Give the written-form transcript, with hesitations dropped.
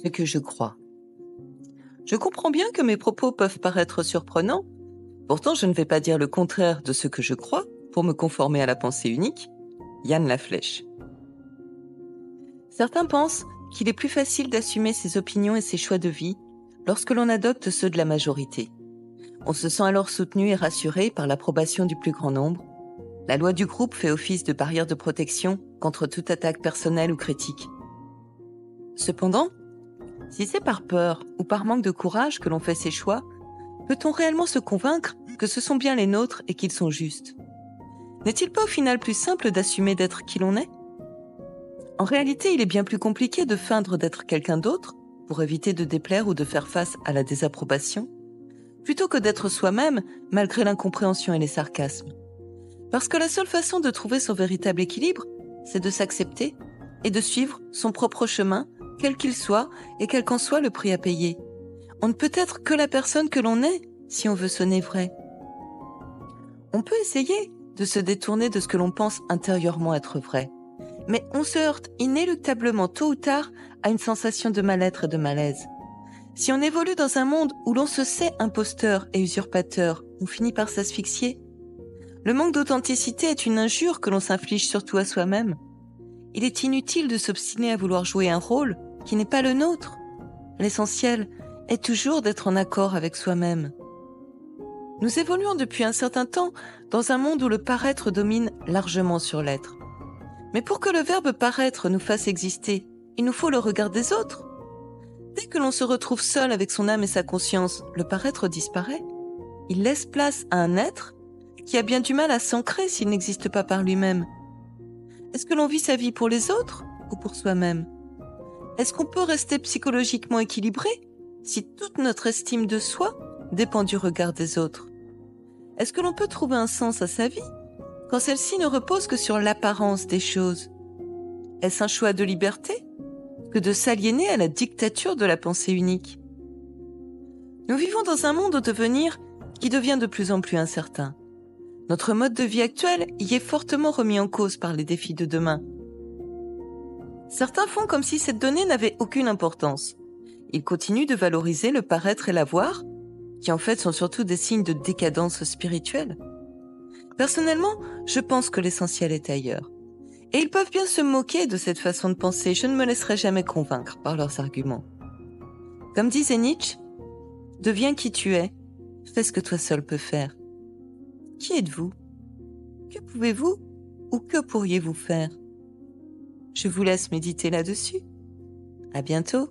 Ce que je crois. Je comprends bien que mes propos peuvent paraître surprenants, pourtant je ne vais pas dire le contraire de ce que je crois pour me conformer à la pensée unique. Yann Laflèche. Certains pensent qu'il est plus facile d'assumer ses opinions et ses choix de vie lorsque l'on adopte ceux de la majorité. On se sent alors soutenu et rassuré par l'approbation du plus grand nombre. La loi du groupe fait office de barrière de protection contre toute attaque personnelle ou critique. Cependant, si c'est par peur ou par manque de courage que l'on fait ses choix, peut-on réellement se convaincre que ce sont bien les nôtres et qu'ils sont justes ? N'est-il pas au final plus simple d'assumer d'être qui l'on est ? En réalité, il est bien plus compliqué de feindre d'être quelqu'un d'autre pour éviter de déplaire ou de faire face à la désapprobation, plutôt que d'être soi-même malgré l'incompréhension et les sarcasmes. Parce que la seule façon de trouver son véritable équilibre, c'est de s'accepter et de suivre son propre chemin, quel qu'il soit et quel qu'en soit le prix à payer. On ne peut être que la personne que l'on est si on veut sonner vrai. On peut essayer de se détourner de ce que l'on pense intérieurement être vrai, mais on se heurte inéluctablement tôt ou tard à une sensation de mal-être et de malaise. Si on évolue dans un monde où l'on se sait imposteur et usurpateur, on finit par s'asphyxier. Le manque d'authenticité est une injure que l'on s'inflige surtout à soi-même. Il est inutile de s'obstiner à vouloir jouer un rôle qui n'est pas le nôtre. L'essentiel est toujours d'être en accord avec soi-même. Nous évoluons depuis un certain temps dans un monde où le paraître domine largement sur l'être. Mais pour que le verbe paraître nous fasse exister, il nous faut le regard des autres. Dès que l'on se retrouve seul avec son âme et sa conscience, le paraître disparaît. Il laisse place à un être qui a bien du mal à s'ancrer s'il n'existe pas par lui-même. Est-ce que l'on vit sa vie pour les autres ou pour soi-même ? Est-ce qu'on peut rester psychologiquement équilibré si toute notre estime de soi dépend du regard des autres ? Est-ce que l'on peut trouver un sens à sa vie quand celle-ci ne repose que sur l'apparence des choses ? Est-ce un choix de liberté que de s'aliéner à la dictature de la pensée unique ? Nous vivons dans un monde au devenir qui devient de plus en plus incertain. Notre mode de vie actuel y est fortement remis en cause par les défis de demain. Certains font comme si cette donnée n'avait aucune importance. Ils continuent de valoriser le paraître et l'avoir, qui en fait sont surtout des signes de décadence spirituelle. Personnellement, je pense que l'essentiel est ailleurs. Et ils peuvent bien se moquer de cette façon de penser, je ne me laisserai jamais convaincre par leurs arguments. Comme disait Nietzsche, « Deviens qui tu es, fais ce que toi seul peux faire ». Qui êtes-vous ? Que pouvez-vous ou que pourriez-vous faire ? Je vous laisse méditer là-dessus. À bientôt.